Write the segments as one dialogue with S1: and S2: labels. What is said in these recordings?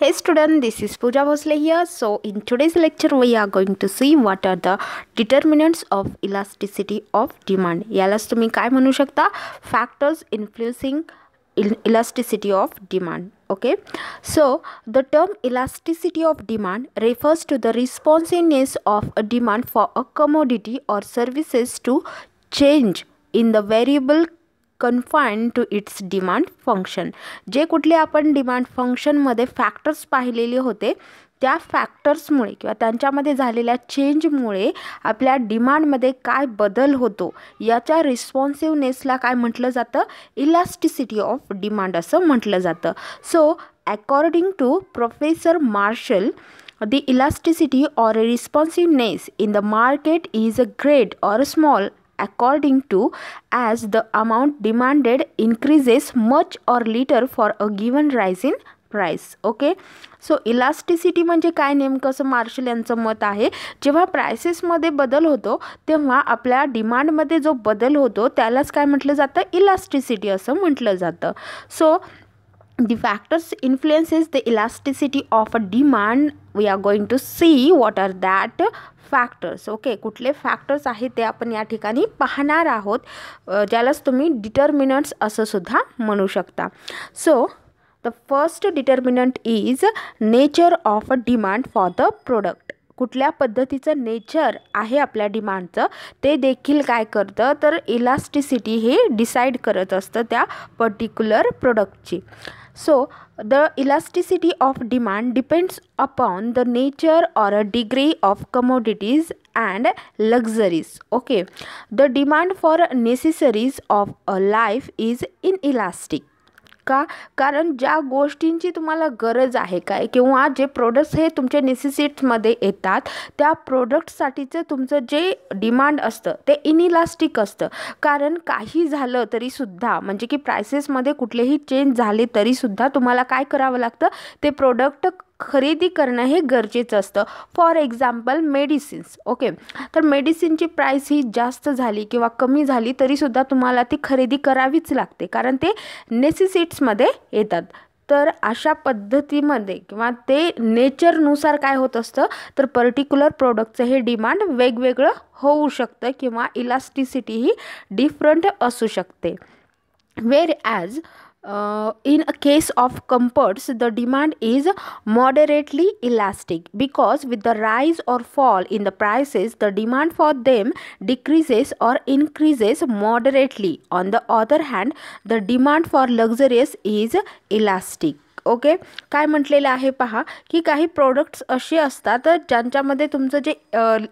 S1: Hey student, this is Pooja Bhosle here. So in today's lecture we are going to see what are the determinants of elasticity of demand. यालाच तुम्ही काय म्हणू शकता? Factors influencing elasticity of demand. Okay, so the term elasticity of demand refers to the responsiveness of a demand for a commodity or services to change in the variable confined to its demand function. जे कुठले आपण demand फंक्शनमध्ये factors पाहिलेले होते त्या फॅक्टर्समुळे किंवा त्यांच्यामध्ये झालेल्या चेंजमुळे आपल्या डिमांडमध्ये काय बदल होतो याच्या रिस्पॉन्सिव्हनेसला काय म्हटलं जातं? इलास्टिसिटी ऑफ डिमांड असं म्हटलं जातं. So according to professor Marshall, the elasticity or responsiveness in the market is a great or small according to as the amount demanded increases much or little for a given rise in price. Okay, so elasticity म्हणजे काय नेमकं असं marshal यांचं मत आहे. जेव्हा प्राइसेसमध्ये बदल होतो तेव्हा आपल्या डिमांडमध्ये जो बदल होतो त्यालाच काय म्हटलं जातं? इलास्टिसिटी असं म्हटलं जातं. So the factors influences the elasticity of a demand. We are going to see what are that factors. Okay, कुठले फॅक्टर्स आहेत ते आपण या ठिकाणी पाहणार आहोत, ज्यालाच तुम्ही डिटर्मिनंट्स असं सुद्धा म्हणू शकता. So the first determinant is nature of a demand for the product. कुठल्या पद्धतीचं नेचर आहे आपल्या डिमांडचं ते देखील काय करतं तर इलास्टिसिटी हे डिसाईड करत असतं त्या पर्टिक्युलर प्रोडक्टची. So the elasticity of demand depends upon the nature or a degree of commodities and luxuries. Okay, the demand for necessaries of a life is inelastic. का? कारण ज्या गोष्टींची तुम्हाला गरज आहे काय किंवा जे प्रोडक्ट्स हे तुमच्या नेसेसिटीमध्ये येतात त्या प्रोडक्टसाठीचं तुमचं जे डिमांड असतं ते इनइलास्टिक असतं. कारण काही झालं तरीसुद्धा म्हणजे की प्राइसेसमध्ये कुठलेही चेंज झाले तरीसुद्धा तुम्हाला काय करावं लागतं? ते प्रोडक्ट खरेदी करणं हे गरजेचं असतं. For example medicines. ओके, तर मेडिसिनची प्राईस ही जास्त झाली किंवा कमी झाली तरीसुद्धा तुम्हाला ती खरेदी करावीच लागते कारण ते नेसेसिट्समध्ये येतात. तर अशा पद्धतीमध्ये किंवा ते नेचरनुसार काय होत असतं तर पर्टिक्युलर प्रोडक्टचं हे डिमांड वेगवेगळं होऊ शकतं किंवा इलास्टिसिटी ही डिफरंट असू शकते. वेर as in a case of comforts, the demand is moderately elastic because with the rise or fall in the prices, the demand for them decreases or increases moderately. On the other hand, the demand for luxurious is elastic. Okay, काय म्हटलेलं आहे पहा की काही products असे असतात ज्यांच्यामध्ये तुमचं जे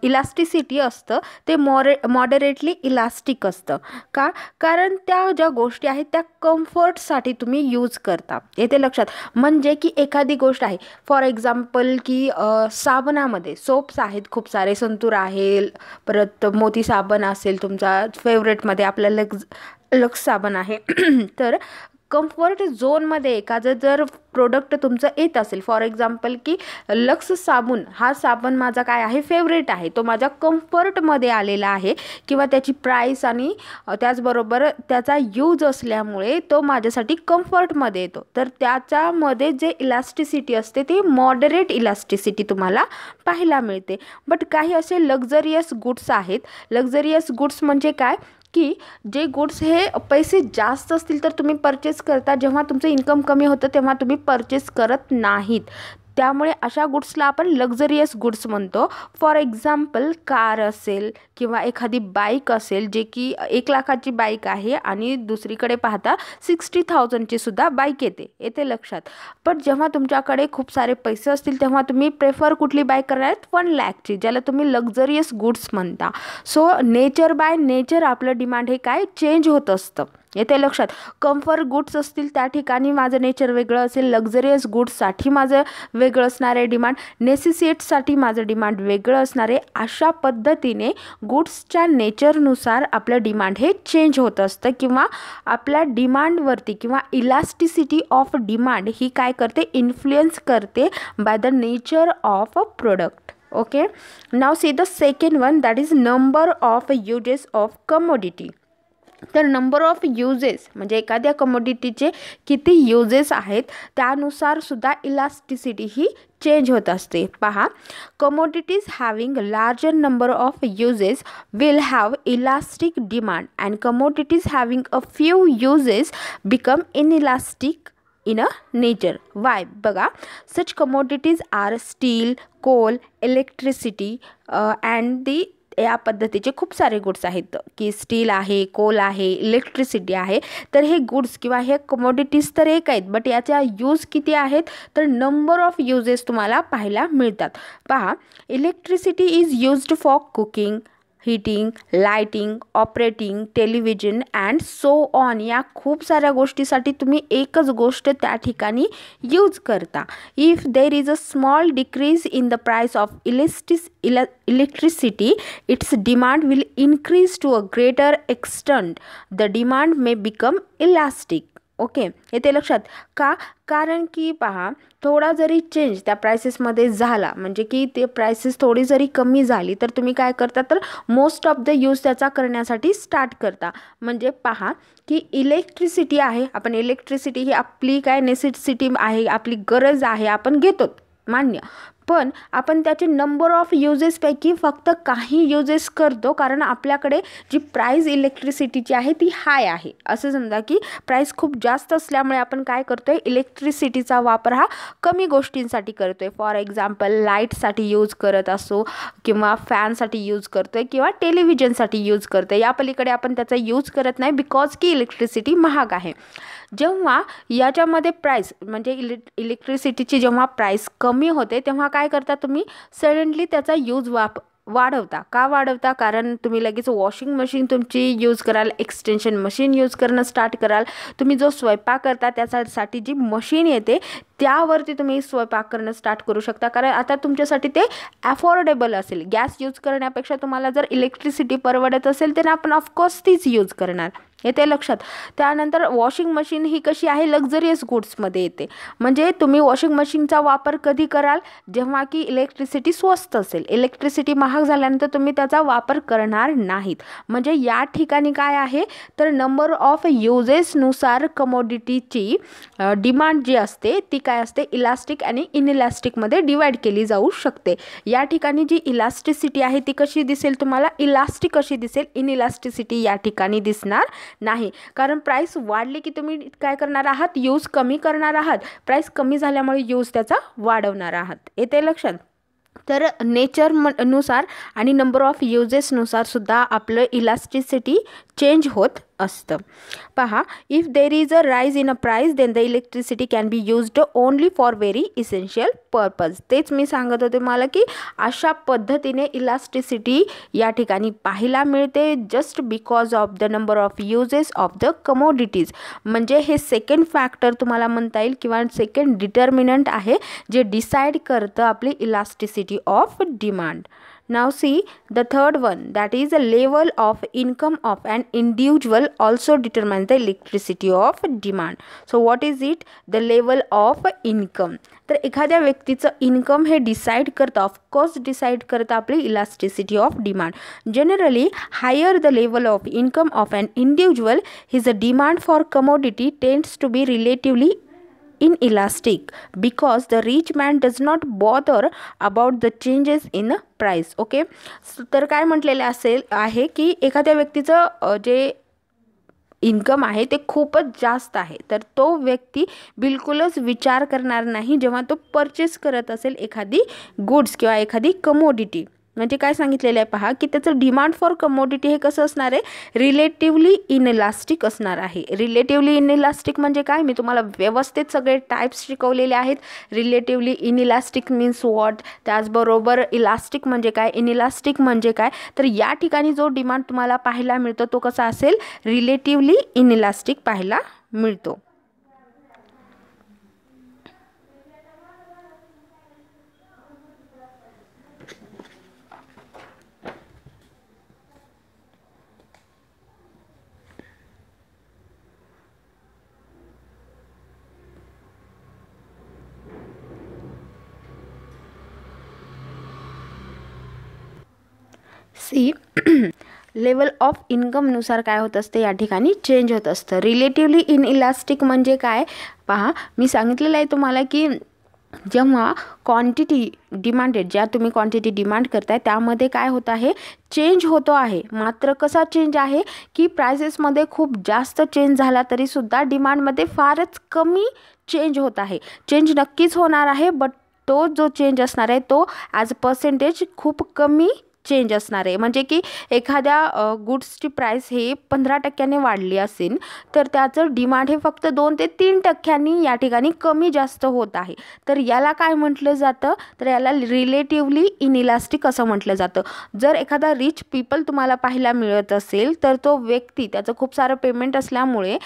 S1: इलास्टिसिटी असतं ते मॉडरेटली इलास्टिक असतं. का? कारण त्या ज्या गोष्टी आहेत त्या कम्फर्टसाठी तुम्ही यूज करता. येते लक्षात. म्हणजे की एखादी गोष्ट आहे फॉर एक्झाम्पल की साबणामध्ये सोप्स आहेत खूप सारे, संतूर आहे, परत मोती साबण असेल तुमचा फेवरेटमध्ये आपलं लक्स साबण आहे. तर कम्फर्ट झोनमध्ये एखादं जर प्रोडक्ट तुमचं येत असेल फॉर एक्झाम्पल की लक्स साबण हा साबण माझा काय आहे फेवरेट आहे, तो माझ्या कम्फर्टमध्ये आलेला आहे किंवा त्याची प्राईस आणि त्याचबरोबर त्याचा यूज असल्यामुळे तो माझ्यासाठी कम्फर्टमध्ये येतो. तर त्याच्यामध्ये जे इलास्टिसिटी असते ती मॉडरेट इलास्टिसिटी तुम्हाला पाहायला मिळते. बट काही असे लक्झरियस गुड्स आहेत. लक्झरियस गुड्स म्हणजे काय की जे गुड्स हे पैसे जास्त असतील तर तुम्ही परचेस करता, जेव्हा तुमचं इन्कम कमी होतं तेव्हा तुम्ही परचेस करत नाहीत. त्यामुळे अशा गुड्सला आपण लक्झरियस गुड्स म्हणतो. फॉर एक्झाम्पल कार असेल किंवा एखादी बाईक असेल जे की 1 लाखाची बाईक आहे आणि दुसरीकडे पाहता 60,000ची सुद्धा बाईक येते लक्षात. पण जेव्हा तुमच्याकडे खूप सारे पैसे असतील तेव्हा तुम्ही प्रेफर कुठली बाईक करणार आहेत? 1 लाखची, ज्याला तुम्ही लक्झरियस गुड्स म्हणता. सो नेचर बाय नेचर आपलं डिमांड हे काय चेंज होत असतं. येते लक्षात. कम्फर्ट गुड्स असतील त्या ठिकाणी माझं नेचर वेगळं असेल, लक्झरियस गुड्ससाठी माझं वेगळं असणार आहे डिमांड, नेसेसिटीसाठी माझं डिमांड वेगळं असणार आहे. अशा पद्धतीने गुड्सच्या नेचरनुसार आपलं डिमांड हे चेंज होत असतं किंवा आपल्या डिमांडवरती किंवा इलास्टिसिटी ऑफ डिमांड ही काय करते? इन्फ्लुएन्स करते by the nature of a product. Okay, now see the second one, that is number of uses of commodity. तर नंबर ऑफ युजेस म्हणजे एखाद्या कमोडिटीचे किती युजेस आहेत त्यानुसार सुद्धा इलास्टिसिटी ही चेंज होत असते. पहा, commodities having larger number of uses will have elastic demand and commodities having a few uses become inelastic in a nature. Why? बघा, such commodities are steel, coal, electricity and the या पद्धतीचे खूप सारे goods आहेत की steel आहे, Coal आहे, electricity आहे. तर हे गुड्स किंवा हे कमोडिटीज तर एक आहेत, बट याचा यूज किती आहेत तर नंबर ऑफ युजेस तुम्हाला पाहायला मिळतात. पहा, electricity is used for cooking, heating, lighting, operating, television and so on. या खूप साऱ्या गोष्टीसाठी तुम्ही एकच गोष्ट त्या ठिकाणी यूज करता. If there is a small decrease in the price of electricity its demand will increase to a greater extent. The demand may become elastic. Okay, येते लक्षात का? कारण की पहा, थोडा जरी चेंज त्या प्राइसेसमध्ये झाला म्हणजे की ते प्राइसेस थोडी जरी कमी झाली तर तुम्ही काय करता तर मोस्ट ऑफ द यूज त्याचा करण्यासाठी स्टार्ट करता. म्हणजे पहा की इलेक्ट्रिसिटी आहे, आपण इलेक्ट्रिसिटी ही आपली काय नेसेसिटी आहे, आपली गरज आहे, आपण घेतो मान्य, पण आपण त्याचे नंबर ऑफ युजेसपैकी फक्त काही युजेस करतो कारण आपल्याकडे जी प्राईस इलेक्ट्रिसिटीची आहे ती हाय आहे. असं समजा की प्राईस खूप जास्त असल्यामुळे आपण काय करतोय, इलेक्ट्रिसिटीचा वापर हा कमी गोष्टींसाठी करतोय. फॉर एक्झाम्पल लाईटसाठी यूज करत असो किंवा फॅनसाठी यूज करतोय किंवा टेलिव्हिजनसाठी यूज करतोय. या पलीकडे आपण त्याचा यूज करत नाही बिकॉज की इलेक्ट्रिसिटी महाग आहे. जेव्हा याच्यामध्ये प्राईस म्हणजे इलेक्ट्रिसिटीची जेव्हा प्राईस कमी होते तेव्हा काय करता तुम्ही सडनली त्याचा यूज वाढवता. का वाढवता? कारण तुम्ही लगेच वॉशिंग मशीन तुमची यूज कराल, एक्सटेन्शन मशीन यूज करणं स्टार्ट कराल. तुम्ही जो स्वयंपाक करता त्यासाठी जी मशीन येते त्यावरती तुम्ही स्वयंपाक करणं स्टार्ट करू शकता कारण आता तुमच्यासाठी ते अफोर्डेबल असेल. गॅस यूज करण्यापेक्षा तुम्हाला जर इलेक्ट्रिसिटी परवडत असेल तर आपण ऑफकोर्स तीच यूज करणार. येते लक्षात. त्यानंतर वॉशिंग मशीन ही कशी आहे, लक्झरियस गुड्समध्ये येते. म्हणजे तुम्ही वॉशिंग मशीनचा वापर कधी कराल, जेव्हा की इलेक्ट्रिसिटी स्वस्त असेल. इलेक्ट्रिसिटी महाग झाल्यानंतर तुम्ही त्याचा वापर करणार नाहीत. म्हणजे या ठिकाणी काय आहे तर नंबर ऑफ युजेसनुसार कमोडिटीची डिमांड जी असते ती काय असते, इलास्टिक आणि इनइलास्टिकमध्ये डिवाइड केली जाऊ शकते. या ठिकाणी जी इलास्टिसिटी आहे ती कशी दिसेल तुम्हाला, इलास्टिक कशी दिसेल, इनइलास्टिसिटी या ठिकाणी दिसणार नाही. कारण प्राइस वाढली की तुम्ही काय करणार आहात, यूज कमी करणार आहात. प्राइस कमी झाल्यामुळे यूज त्याचा वाढवणार आहात. येते लक्षात. तर नेचर नुसार आणि नंबर ऑफ युजेसनुसार सुद्धा आपलं इलास्टिसिटी चेंज होत असतं. पहा, if there is a rise in a price then the electricity can be used only for very essential purpose. तेच मी सांगत होते मला की अशा पद्धतीने इलास्टिसिटी या ठिकाणी पाहायला मिळते just because of the number of uses of the commodities. म्हणजे हे सेकंड फॅक्टर तुम्हाला म्हणता येईल किंवा सेकंड डिटर्मिनंट आहे जे डिसाइड करतं आपली elasticity of demand. Now see the third one, that is the level of income of an individual also determines the electricity of demand. So what is it? The level of income. तर एखाद्या व्यक्तीचं income हे decide करतं, of course decide करतं आपली elasticity of demand. Generally higher the level of income of an individual his demand for commodity tends to be relatively inelastic because the rich man does not bother about the changes in price. Okay, तर काय म्हटलेले असेल आहे की एखाद्या व्यक्तीचं जे income आहे ते खूपच जास्त आहे तर तो व्यक्ती बिलकुलच विचार करणार नाही जेव्हा तो परचेस करत असेल एखादी गुड्स किंवा एखादी कमोडिटी. म्हणजे काय सांगितलेलं आहे पहा की त्याचं डिमांड फॉर कमोडिटी हे कसं असणार आहे, रिलेटिव्हली इनइलास्टिक असणार आहे. रिलेटिव्हली इनइलास्टिक म्हणजे काय, मी तुम्हाला व्यवस्थित सगळे टाइप्स शिकवलेले आहेत. रिलेटिव्हली इनइलास्टिक मीन्स वॉट, त्याचबरोबर इलास्टिक म्हणजे काय, इनइलास्टिक म्हणजे काय. तर या ठिकाणी जो डिमांड तुम्हाला पाहायला मिळतो तो कसा असेल, रिलेटिव्हली इनइलास्टिक पाहायला मिळतो. See, लेवल ऑफ इन्कमनुसार काय होत असते या ठिकाणी चेंज होत असतं. रिलेटिव्हली इनइलास्टिक म्हणजे काय पहा, मी सांगितलेलं आहे तुम्हाला की जेव्हा क्वांटिटी डिमांडेड, ज्या तुम्ही क्वांटिटी डिमांड करताय त्यामध्ये काय होत आहे, चेंज होतो आहे. मात्र कसा चेंज आहे की प्राइसेसमध्ये खूप जास्त चेंज झाला तरीसुद्धा डिमांडमध्ये फारच कमी चेंज होत आहे. चेंज नक्कीच होणार आहे, बट तो जो चेंज असणार आहे तो ॲज पर्सेंटेज खूप कमी चेंज असणार आहे. म्हणजे की एखाद्या गुड्सची प्राईस हे 15% वाढली असेल तर त्याचं डिमांड हे फक्त 2 ते 3% या ठिकाणी कमी जास्त होत आहे. तर याला काय म्हटलं जातं, तर याला रिलेटिव्हली इनइलास्टिक असं म्हटलं जातं. जर एखादा रिच पीपल तुम्हाला पाहायला मिळत असेल तर तो व्यक्ती त्याचं खूप सारं पेमेंट असल्यामुळे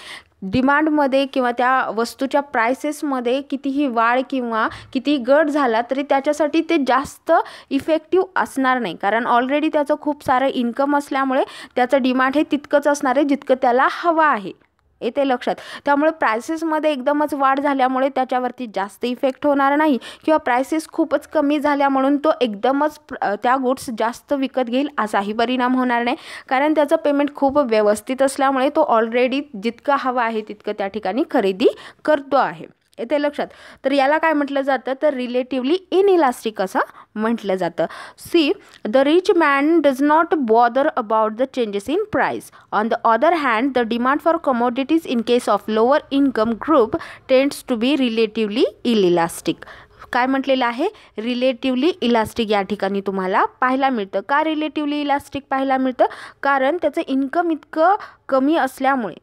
S1: डिमांडमध्ये किंवा त्या वस्तूच्या प्राइसेसमध्ये कितीही वाढ किंवा कितीही घट झाला तरी त्याच्यासाठी ते जास्त इफेक्टिव्ह असणार नाही, कारण ऑलरेडी त्याचं खूप सारं इन्कम असल्यामुळे त्याचं डिमांड हे तितकंच असणार आहे जितकं त्याला हवं आहे. येते लक्षात. त्यामुळे प्राइसेसमध्ये एकदमच वाढ झाल्यामुळे त्याच्यावरती जास्त इफेक्ट होणार नाही किंवा प्राइसेस खूपच कमी झाल्या म्हणून तो एकदमच त्या गुड्स जास्त विकत घेईल असाही परिणाम होणार नाही, कारण त्याचं पेमेंट खूप व्यवस्थित असल्यामुळे तो ऑलरेडी जितकं हवं आहे तितकं त्या ठिकाणी खरेदी करतो आहे. येते लक्षात. तर याला काय म्हटलं जातं, तर रिलेटिव्हली इनइलास्टिक असं म्हटलं जातं. See, the rich man does not bother about the changes in price. On the other hand the demand for commodities in case of lower income group tends to be relatively inelastic. काय म्हटलेलं आहे, relatively elastic या ठिकाणी तुम्हाला पाहायला मिळतं. का relatively elastic पाहायला मिळतं, कारण त्याचं इन्कम इतकं कमी असल्यामुळे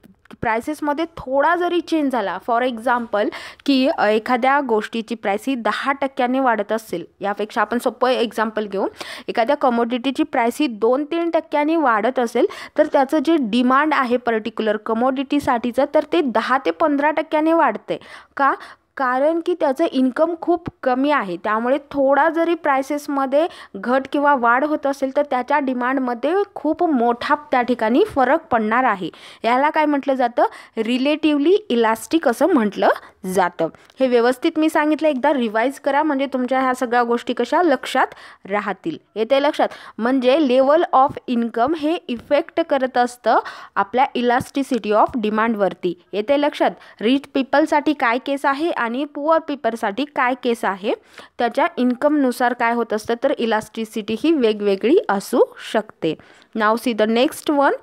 S1: प्राइसेसमध्ये थोडा जरी चेंज झाला, फॉर एक्झाम्पल की एखाद्या गोष्टीची प्राइस ही 10% वाढत असेल, यापेक्षा आपण सोपं एक्झाम्पल घेऊ, एखाद्या कमोडिटीची प्राइस ही 2-3% वाढत असेल तर त्याचं जे डिमांड आहे पर्टिक्युलर कमोडिटीसाठीचं तर ते 10 ते 15% वाढते. का, कारण की त्याचं इन्कम खूप कमी आहे. त्यामुळे थोडा जरी प्राइसेसमध्ये घट किंवा वाढ होत असेल तर त्याच्या डिमांडमध्ये खूप मोठा त्या ठिकाणी फरक पडणार आहे. याला काय म्हटलं जातं, रिलेटिव्हली इलास्टिक असं म्हटलं जातं. हे व्यवस्थित मी सांगितलं, एकदा रिवाइज करा म्हणजे तुमच्या ह्या सगळ्या गोष्टी कशा लक्षात राहतील. येते लक्षात. म्हणजे लेवल ऑफ इन्कम हे इफेक्ट करत असतं आपल्या इलास्टिसिटी ऑफ डिमांडवरती. येते लक्षात. रिच पीपलसाठी काय केस आहे आणि पुअर पीपलसाठी काय केस आहे, त्याच्या इन्कमनुसार काय होत असतं तर इलास्टिसिटी ही वेगवेगळी असू शकते. Now see the next one,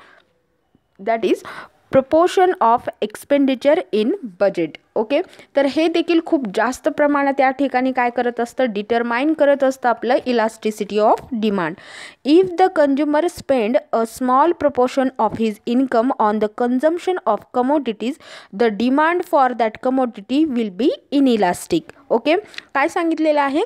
S1: that is proportion of expenditure in budget. Okay, तर हे देखील खूप जास्त प्रमाणात या ठिकाणी काय करत असतं, डिटरमाइन करत असतं आपलं elasticity of demand. If the consumer spend a small proportion of his income on the consumption of commodities, the demand for that commodity will be inelastic. Okay, काय सांगितलेलं आहे,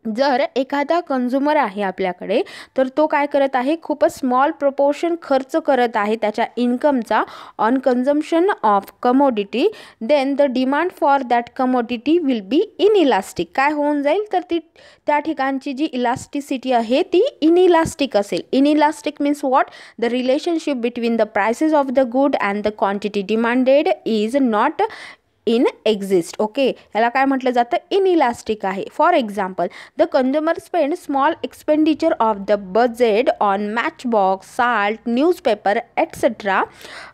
S1: जर एखादा कंझ्युमर आहे आपल्याकडे तर तो काय करत आहे, खूपच स्मॉल प्रपोर्शन खर्च करत आहे त्याच्या इन्कमचा on consumption of commodity, then the demand for that commodity will be inelastic. काय होऊन जाईल तर ती त्या ठिकाणची जी इलास्टिसिटी आहे ती इनइलास्टिक असेल. Inelastic means what, the relationship between the prices of the good and the quantity demanded is not in exist. Okay, याला काय म्हटलं जातं, इनइलास्टिक आहे. For example, the consumer spend small expenditure of the budget on match box, salt, newspaper etcetera,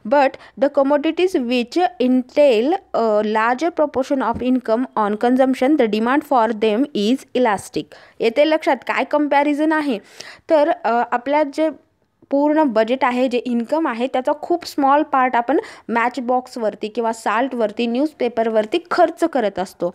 S1: but the commodities which Intel a larger proportion of income on consumption, the demand for them is elastic. येते लक्षात. काय comparison आहे, तर आपल्या जे पूर्ण budget आहे, जे इन्कम आहे त्याचा खूप स्मॉल पार्ट आपण मॅच बॉक्सवरती किंवा साल्टवरती, न्यूजपेपरवरती खर्च करत असतो.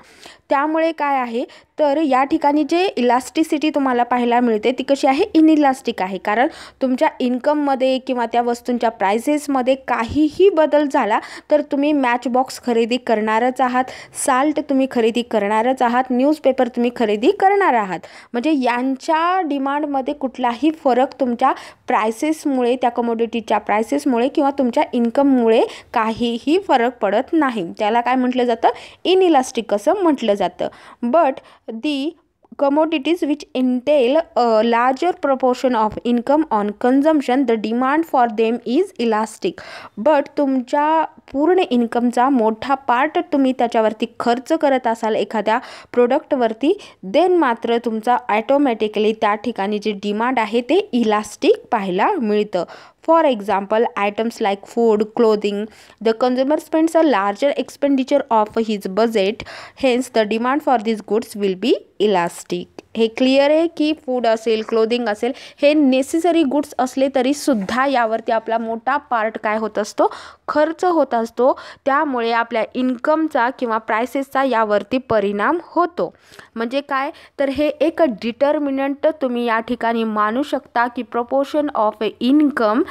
S1: त्यामुळे काय आहे तर या ठिकाणी जे इलास्टिसिटी तुम्हाला पाहायला मिळते ती कशी आहे, इनइलास्टिक आहे. कारण तुमच्या इन्कममध्ये किंवा त्या वस्तूंच्या प्राइसेसमध्ये काहीही बदल झाला तर तुम्ही मॅच बॉक्स खरेदी करणारच आहात, साल्ट तुम्ही खरेदी करणारच आहात, न्यूजपेपर तुम्ही खरेदी करणार आहात. म्हणजे यांच्या डिमांडमध्ये कुठलाही फरक तुमच्या प्राइसेसमुळे, त्या कमोडिटीच्या प्राइसेसमुळे किंवा तुमच्या इन्कममुळे काहीही फरक पडत नाही. त्याला काय म्हटलं जातं, इनइलास्टिक असं म्हटलं जातं. But the commodities which entail a larger proportion of income on consumption, the demand for them is elastic. But तुमच्या पूर्ण इन्कमचा मोठा पार्ट तुम्ही त्याच्यावरती खर्च करत असाल एखाद्या प्रोडक्टवरती, देन मात्र तुमचा ॲटोमॅटिकली त्या ठिकाणी जे डिमांड आहे ते इलास्टिक पाहायला मिळतं. For example, items like food, clothing, the consumer spends a larger expenditure of his budget, hence the demand for these goods will be elastic. हे क्लिअर आहे की फूड असेल, क्लोथिंग असेल, हे नेसेसरी गुड्स असले तरी सुद्धा यावरती आपला मोठा पार्ट काय होत असतो, खर्च होत असतो. त्यामुळे आपल्या इन्कमचा किंवा प्राइसेसचा यावरती परिणाम होतो. म्हणजे काय तर हे एक डिटर्मिनंट तुम्ही या ठिकाणी मानू शकता की proportion of income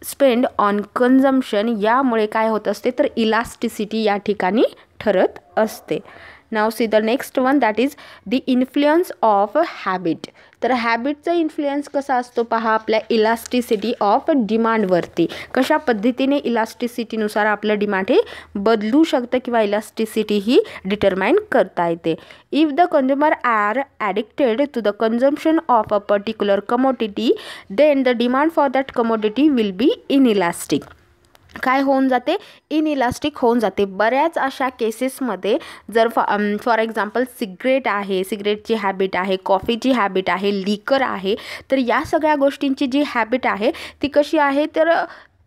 S1: spend on consumption यामुळे काय होत असते तर इलास्टिसिटी या ठिकाणी ठरत असते. Now see the next one that is the influence of habit. तर हॅबिटचा इन्फ्लुएन्स कसा असतो पहा आपल्या इलास्टिसिटी ऑफ डिमांडवरती. कशा पद्धतीने इलास्टिसिटीनुसार आपलं डिमांड हे बदलू शकतं किंवा इलास्टिसिटी ही डिटरमाइन करता येते. If the consumer are addicted to the consumption of a particular commodity then the demand for that commodity will be inelastic. काय होऊन जाते, इनइलास्टिक होऊन जाते. बऱ्याच अशा केसेसमध्ये जर फॉर एक्झाम्पल सिगरेट आहे, सिगरेटची हॅबिट आहे, कॉफीची हॅबिट आहे, लिकर आहे, तर या सगळ्या गोष्टींची जी हॅबिट आहे ती कशी आहे तर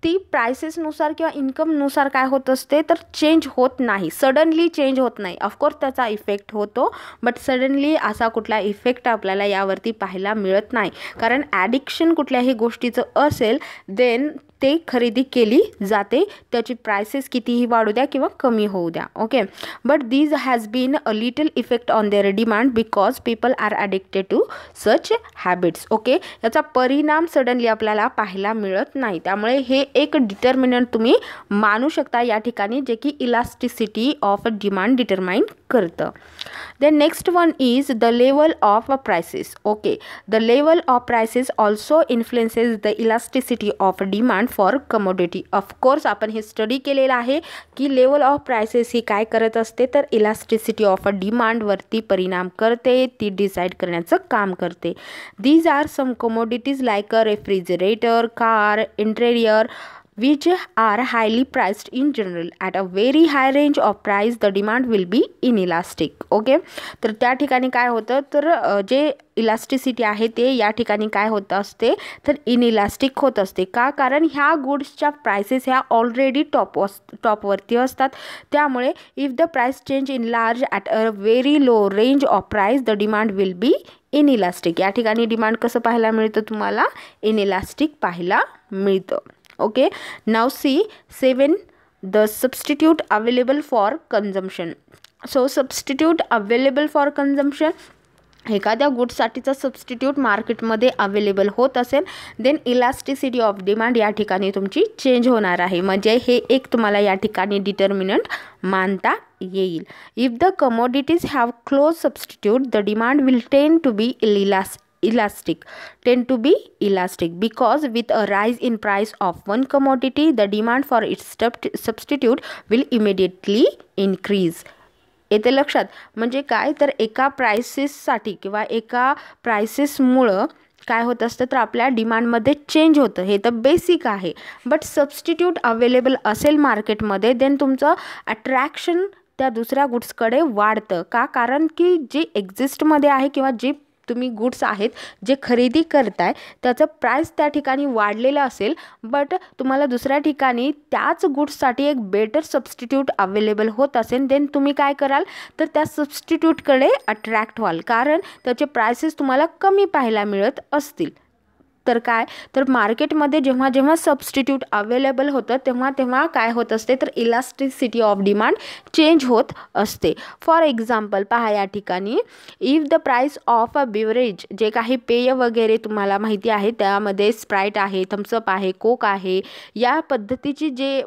S1: ती प्राइसेसनुसार किंवा इन्कमनुसार काय होत असते तर चेंज होत नाही, सडनली चेंज होत नाही. ऑफकोर्स त्याचा इफेक्ट होतो बट सडनली असा कुठला इफेक्ट आपल्याला यावरती पाहायला मिळत नाही. कारण ॲडिक्शन कुठल्याही गोष्टीचं असेल देन ते खरेदी केली जाते, त्याची प्राइसेस कितीही वाढू द्या किंवा कमी होऊ द्या. Okay, but these has been a little effect on their demand because people are addicted to such habits. Okay, याचा परिणाम सडनली आपल्याला पाहायला मिळत नाही. त्यामुळे हे एक डिटर्मिनंट तुम्ही मानू शकता या ठिकाणी जे की इलास्टिसिटी ऑफ डिमांड डिटरमाइन करतं. Then next one is the level of prices. Okay, the level of prices also influences the elasticity of demand for commodity. Of course आपण हे स्टडी केलेलं आहे की लेवल ऑफ प्राइसेस ही काय करत असते तर इलास्टिसिटी ऑफ डिमांडवरती परिणाम करते, ती डिसाईड करण्याचं काम करते. These are some commodities like a refrigerator, car, interior which are highly priced in general. At a very high range of price the demand will be inelastic. Okay, तर त्या ठिकाणी काय होतं तर जे इलास्टिसिटी आहे ते या ठिकाणी काय होत असते तर इनइलास्टिक होत असते. का, कारण ह्या गुड्सच्या प्राइसेस ह्या ऑलरेडी टॉपवरती असतात. त्यामुळे if the price change in large at a very low range of price the demand will be inelastic. या ठिकाणी डिमांड कसं पाहायला मिळतं तुम्हाला, इनइलास्टिक पाहायला मिळतं. Okay, now see 7 the substitute available for consumption. So substitute available for consumption, एखाद्या गुड्ससाठीचा substitute मार्केटमध्ये अवेलेबल होत असेल देन इलास्टिसिटी ऑफ डिमांड या ठिकाणी तुमची चेंज होणार आहे. म्हणजे हे एक तुम्हाला या ठिकाणी डिटर्मिनंट मानता येईल. If the commodities have close substitute the demand will tend to be elastic because with a rise in price of one commodity the demand for its substitute will immediately increase. येते लक्षात. म्हणजे काय तर एका प्राइसेससाठी किंवा एका प्राइसेसमुळं काय होत असतं तर आपल्या डिमांडमध्ये चेंज होतं, हे तर बेसिक आहे. बट सबस्टिट्यूट अवेलेबल असेल मार्केटमध्ये देन तुमचं अट्रॅक्शन त्या दुसऱ्या गुड्सकडे वाढतं. का, कारण की जे एक्झिस्टमध्ये आहे किंवा जे तुम्ही गुड्स आहेत जे खरेदी करताय त्याचं प्राइस त्या ठिकाणी वाढलेलं असेल बट तुम्हाला दुसऱ्या ठिकाणी त्याच गुड्ससाठी एक बेटर सबस्टिट्यूट अवेलेबल होत असेल देन तुम्ही काय कराल तर त्या सबस्टिट्यूटकडे अट्रॅक्ट व्हाल, कारण त्याचे प्राइसेस तुम्हाला कमी पाहायला मिळत असतील. तर काय तर मार्केटमध्ये जेव्हा जेव्हा सबस्टिट्यूट अवेलेबल होतं तेव्हा काय होत असते तर इलास्टिसिटी ऑफ डिमांड चेंज होत असते. फॉर एक्झाम्पल पहा या ठिकाणी if the price of a beverage, जे काही पेय वगैरे तुम्हाला माहिती आहे त्यामध्ये स्प्राईट आहे, थम्सअप आहे, कोक आहे, या पद्धतीची जे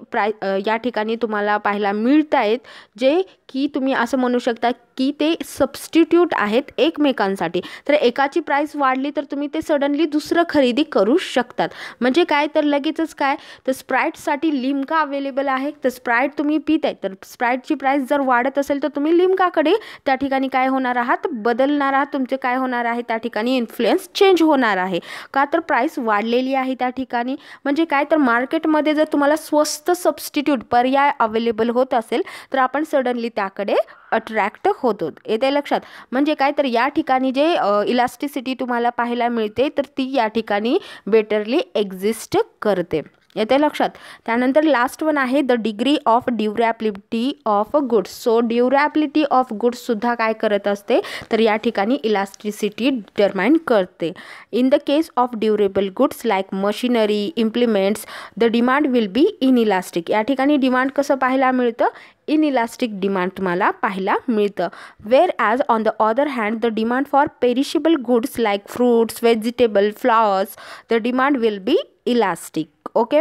S1: या ठिकाणी तुम्हाला पाहायला मिळत आहेत जे की तुम्ही असं म्हणू शकता की ते सबस्टिट्यूट आहेत एकमेकांसाठी. तर एकाची प्राइस वाढली तर तुम्ही ते सडनली दुसरं खरेदी करू शकतात. म्हणजे काय तर लगेचच काय तर स्प्राईटसाठी लिम्का अवेलेबल आहे तर स्प्राईट तुम्ही पित आहे तर स्प्राईटची प्राइस जर वाढत असेल तर तुम्ही लिम्काकडे त्या ठिकाणी काय होणार आहात बदलणार आहात, तुमचे काय होणार आहे त्या ठिकाणी इन्फ्लुएन्स चेंज होणार आहे. का तर प्राइस वाढलेली आहे त्या ठिकाणी. म्हणजे काय तर मार्केटमध्ये जर तुम्हाला स्वस्त सबस्टिट्यूट पर्याय अवेलेबल होत असेल तर आपण सडनली त्याकडे अट्रॅक्ट होतो. येते लक्षात. म्हणजे काय तर या ठिकाणी जे इलास्टिसिटी तुम्हाला पाहायला मिळते तर ती या ठिकाणी बेटरली एक्झिस्ट करते. येते लक्षात. त्यानंतर लास्ट वन आहे the degree of durability of goods. So durability of goods सुद्धा काय करत असते तर या ठिकाणी इलास्टिसिटी डिटरमाइन करते. In the case of durable goods like machinery implements the demand will be inelastic. या ठिकाणी डिमांड कसं पाहायला मिळतं, इनइलास्टिक डिमांड तुम्हाला पाहायला मिळतं. Wear as on the other hand the demand for perishable goods like fruits vegetable flowers the demand will B elastic. Okay,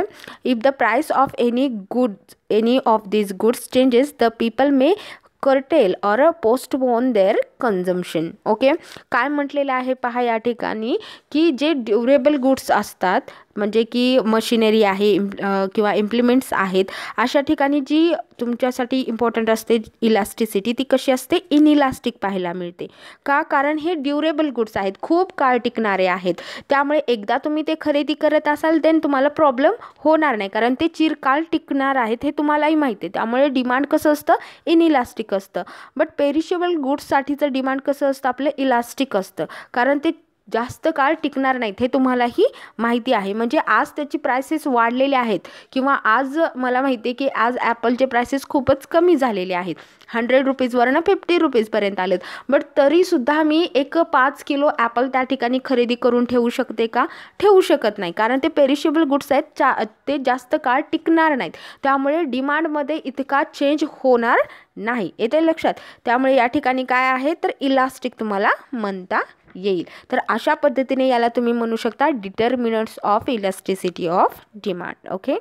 S1: if the price of any of these goods changes, the people may curtail or postpone their consumption. Okay, काय म्हटलेलं आहे पहा या ठिकाणी की जे durable goods असतात म्हणजे की मशिनरी आहे किंवा इम्प्लिमेंट्स आहेत अशा ठिकाणी जी तुमच्यासाठी इम्पॉर्टंट असते इलास्टिसिटी ती कशी असते, इनइलास्टिक पाहायला मिळते. का, कारण हे ड्युरेबल गुड्स आहेत, खूप काळ टिकणारे आहेत. त्यामुळे एकदा तुम्ही ते खरेदी करत असाल देन तुम्हाला प्रॉब्लेम होणार नाही, कारण ते चिरकाळ टिकणार आहेत हे तुम्हालाही माहिती आहे. त्यामुळे डिमांड कसं असतं, इनइलास्टिक असतं. बट पेरिशेबल गुड्ससाठीचं डिमांड कसं असतं आपलं, इलास्टिक असतं, कारण ते जास्त काळ टिकणार नाहीत हे तुम्हालाही माहिती आहे. म्हणजे आज त्याची प्राइसेस वाढलेले आहेत किंवा आज मला माहिती आहे की आज ॲपलचे प्राइसेस खूपच कमी झालेले आहेत, 100 रुपीजवरनं 50 रुपीजपर्यंत आलेत. बट तरीसुद्धा मी एक 5 किलो ॲपल त्या ठिकाणी खरेदी करून ठेवू शकते का, ठेवू शकत नाही, कारण ते पेरिशेबल गुड्स आहेत, ते जास्त काळ टिकणार नाहीत. त्यामुळे डिमांडमध्ये इतका चेंज होणार नाही. येते लक्षात. त्यामुळे या ठिकाणी काय आहे तर इलास्टिक तुम्हाला म्हणता येईल. तर अशा पद्धतीने याला तुम्ही म्हणू शकता determinants of elasticity of demand. Okay.